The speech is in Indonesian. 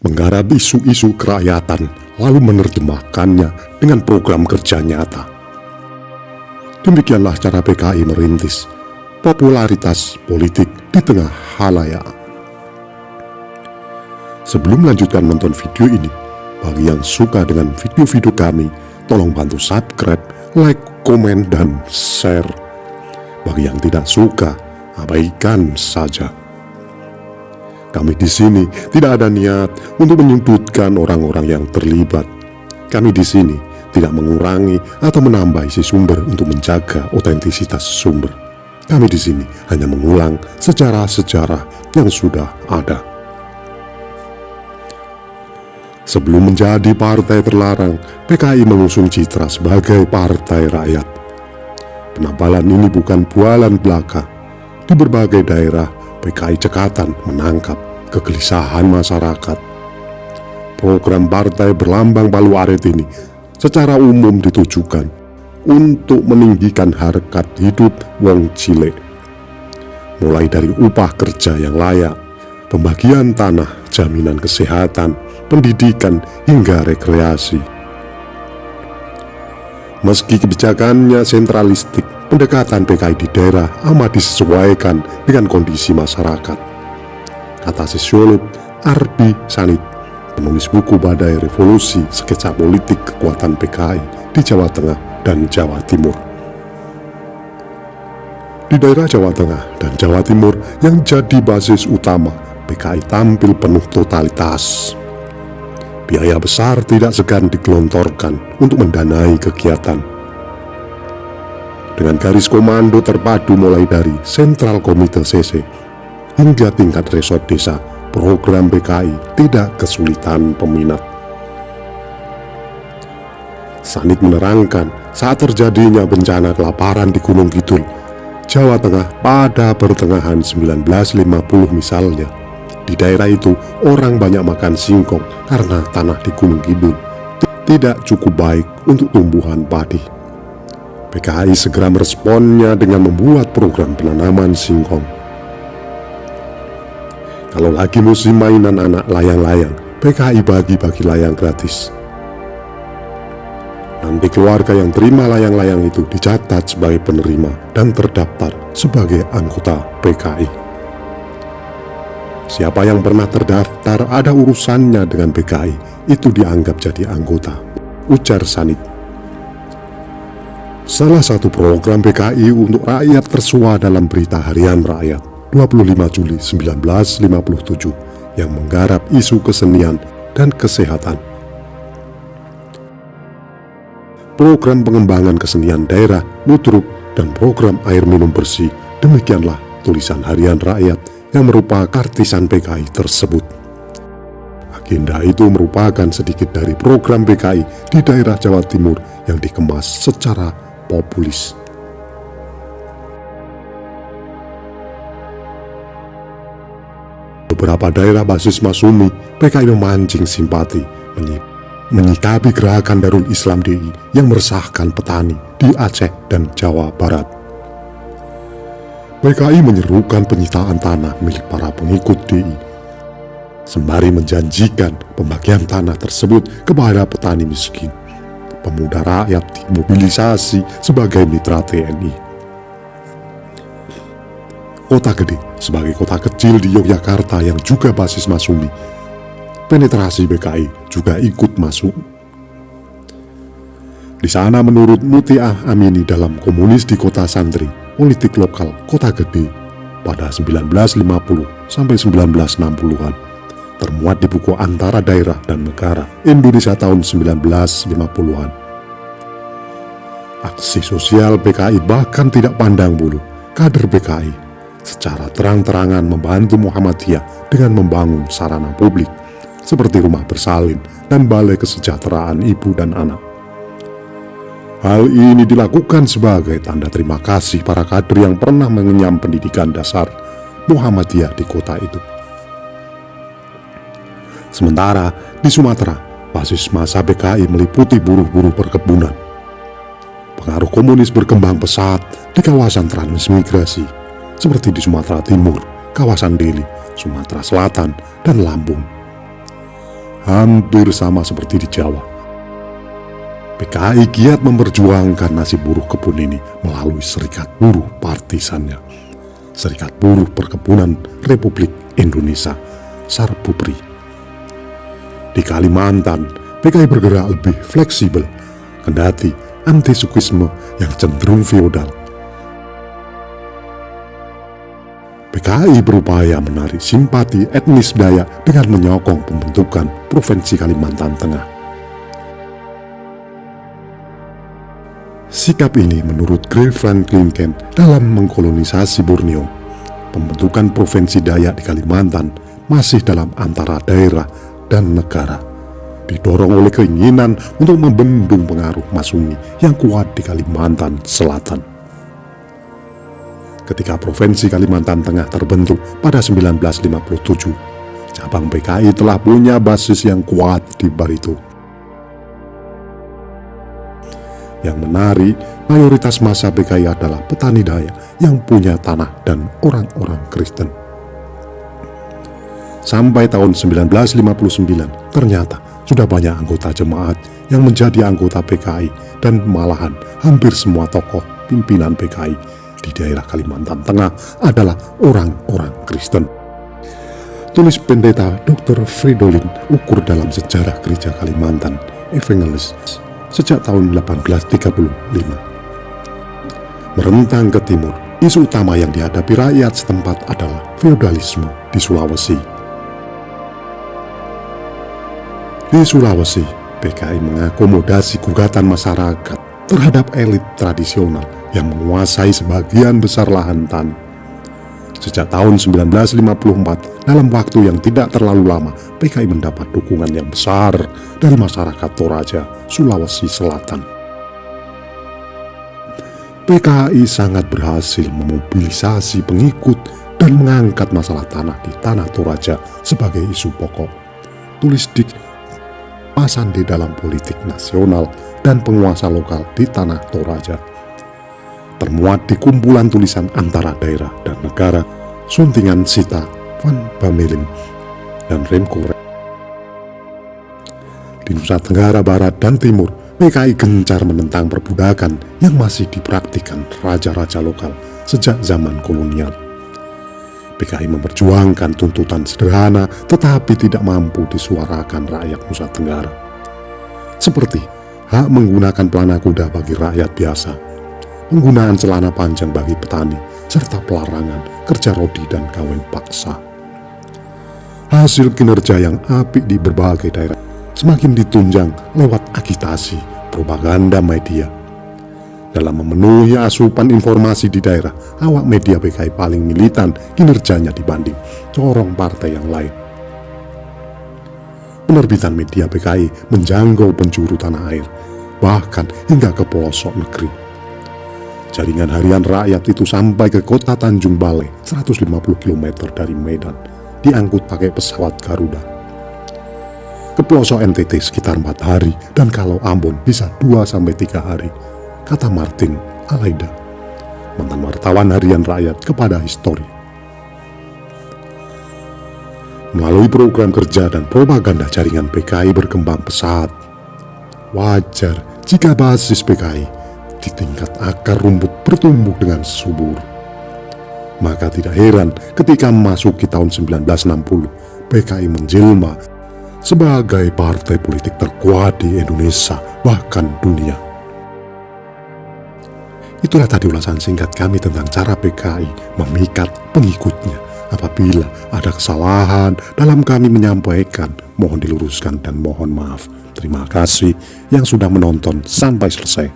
menggarap isu-isu kerakyatan, lalu menerjemahkannya dengan program kerja nyata. Demikianlah cara PKI merintis popularitas politik di tengah khalayak. Sebelum melanjutkan menonton video ini, bagi yang suka dengan video-video kami, tolong bantu subscribe, like, komen, dan share. Bagi yang tidak suka, abaikan saja. Kami di sini tidak ada niat untuk menyudutkan orang-orang yang terlibat. Kami di sini tidak mengurangi atau menambah isi sumber untuk menjaga otentisitas sumber. Kami di sini hanya mengulang sejarah-sejarah yang sudah ada. Sebelum menjadi partai terlarang, PKI mengusung citra sebagai partai rakyat. Penampalan ini bukan bualan belaka. Di berbagai daerah, PKI cekatan menangkap kegelisahan masyarakat. Program partai berlambang palu arit ini secara umum ditujukan untuk meninggikan harkat hidup wong cilik, mulai dari upah kerja yang layak, pembagian tanah, jaminan kesehatan, pendidikan, hingga rekreasi. Meski kebijakannya sentralistik, pendekatan PKI di daerah amat disesuaikan dengan kondisi masyarakat, kata sosiolog Arbi Sanit, penulis buku Badai Revolusi, sketsa politik kekuatan PKI di Jawa Tengah dan Jawa Timur. Di daerah Jawa Tengah dan Jawa Timur yang jadi basis utama, PKI tampil penuh totalitas. Biaya besar tidak segan digelontorkan untuk mendanai kegiatan. Dengan garis komando terpadu mulai dari Sentral Komite CC hingga tingkat resort desa, program PKI tidak kesulitan peminat. Sanit menerangkan, saat terjadinya bencana kelaparan di Gunung Kidul, Jawa Tengah pada pertengahan 1950 misalnya, di daerah itu orang banyak makan singkong karena tanah di Gunung Kidul tidak cukup baik untuk tumbuhan padi. PKI segera meresponnya dengan membuat program penanaman singkong. Kalau lagi musim mainan anak layang-layang, PKI bagi-bagi layang gratis. Nanti keluarga yang terima layang-layang itu dicatat sebagai penerima dan terdaftar sebagai anggota PKI. Siapa yang pernah terdaftar ada urusannya dengan PKI, itu dianggap jadi anggota, ujar Sanit. Salah satu program PKI untuk rakyat tersuah dalam Berita Harian Rakyat 25 Juli 1957 yang menggarap isu kesenian dan kesehatan. Program pengembangan kesenian daerah, nutruk, dan program air minum bersih, demikianlah tulisan Harian Rakyat yang merupakan artisan PKI tersebut. Agenda itu merupakan sedikit dari program PKI di daerah Jawa Timur yang dikemas secara populis. Beberapa daerah basis Masumi, PKI memancing simpati, menyikapi gerakan Darul Islam DI yang meresahkan petani di Aceh dan Jawa Barat. PKI menyerukan penyitaan tanah milik para pengikut DI, sembari menjanjikan pembagian tanah tersebut kepada petani miskin. Pemuda rakyat dimobilisasi sebagai mitra TNI. Kota Gede sebagai kota kecil di Yogyakarta yang juga basis Masumi, penetrasi PKI juga ikut masuk. Di sana menurut Mutiah Amini dalam Komunis di Kota Santri, politik lokal Kota Gede pada 1950 sampai 1960-an, termuat di buku Antara Daerah dan Negara Indonesia tahun 1950-an. Aksi sosial PKI bahkan tidak pandang bulu. Kader PKI secara terang-terangan membantu Muhammadiyah dengan membangun sarana publik seperti rumah bersalin dan balai kesejahteraan ibu dan anak. Hal ini dilakukan sebagai tanda terima kasih para kader yang pernah mengenyam pendidikan dasar Muhammadiyah di kota itu. Sementara di Sumatera, basis massa PKI meliputi buruh-buruh perkebunan. Pengaruh komunis berkembang pesat di kawasan transmigrasi seperti di Sumatera Timur, kawasan Deli, Sumatera Selatan, dan Lampung. hampir sama seperti di Jawa. PKI giat memperjuangkan nasib buruh kebun ini melalui Serikat Buruh Partisannya, Serikat Buruh Perkebunan Republik Indonesia, Sarbupri. Di Kalimantan, PKI bergerak lebih fleksibel, kendati anti-sukisme yang cenderung feodal. PKI berupaya menarik simpati etnis Dayak dengan menyokong pembentukan Provinsi Kalimantan Tengah. Sikap ini menurut Gray Franklin Kent dalam mengkolonisasi Borneo, pembentukan Provinsi Dayak di Kalimantan masih dalam antara daerah dan negara, didorong oleh keinginan untuk membendung pengaruh Masungi yang kuat di Kalimantan Selatan. Ketika Provinsi Kalimantan Tengah terbentuk pada 1957, cabang PKI telah punya basis yang kuat di Barito. Yang menarik, mayoritas massa PKI adalah petani Dayak yang punya tanah dan orang-orang Kristen. Sampai tahun 1959, ternyata sudah banyak anggota jemaat yang menjadi anggota PKI dan malahan hampir semua tokoh pimpinan PKI di daerah Kalimantan Tengah adalah orang-orang Kristen. Tulis pendeta Dr. Fridolin Ukur dalam Sejarah Gereja Kalimantan Evangelis sejak tahun 1835. Merentang ke timur, isu utama yang dihadapi rakyat setempat adalah feodalisme di Sulawesi. Di Sulawesi, PKI mengakomodasi gugatan masyarakat terhadap elit tradisional yang menguasai sebagian besar lahan tanah. Sejak tahun 1954, dalam waktu yang tidak terlalu lama, PKI mendapat dukungan yang besar dari masyarakat Toraja, Sulawesi Selatan. PKI sangat berhasil memobilisasi pengikut dan mengangkat masalah tanah di tanah Toraja sebagai isu pokok. Tulis Dik Pasande dalam politik nasional dan penguasa lokal di tanah Toraja. Termuat di kumpulan tulisan antara daerah dan negara, suntingan Sita Van Bamelin dan Remco. Di Nusa Tenggara Barat dan Timur, PKI gencar menentang perbudakan yang masih dipraktikkan raja-raja lokal sejak zaman kolonial. PKI memperjuangkan tuntutan sederhana tetapi tidak mampu disuarakan rakyat Nusa Tenggara, seperti hak menggunakan pelana kuda bagi rakyat biasa, penggunaan celana panjang bagi petani, serta pelarangan kerja rodi dan kawin paksa. Hasil kinerja yang apik di berbagai daerah semakin ditunjang lewat agitasi propaganda media. Dalam memenuhi asupan informasi di daerah, awak media PKI paling militan kinerjanya dibanding corong partai yang lain. Penerbitan media PKI menjangkau penjuru tanah air, bahkan hingga ke pelosok negeri. Jaringan harian rakyat itu sampai ke kota Tanjung Balai, 150 km dari Medan, diangkut pakai pesawat Garuda. Ke pelosok NTT sekitar 4 hari, dan kalau Ambon bisa 2-3 hari, kata Martin Alaida, mantan wartawan harian rakyat kepada Histori. Melalui program kerja dan propaganda, jaringan PKI berkembang pesat. Wajar jika basis PKI di tingkat akar rumput bertumbuh dengan subur. Maka tidak heran ketika memasuki tahun 1960, PKI menjelma sebagai partai politik terkuat di Indonesia, bahkan dunia. Itulah tadi ulasan singkat kami tentang cara PKI memikat pengikutnya. Apabila ada kesalahan dalam kami menyampaikan, mohon diluruskan dan mohon maaf. Terima kasih yang sudah menonton sampai selesai.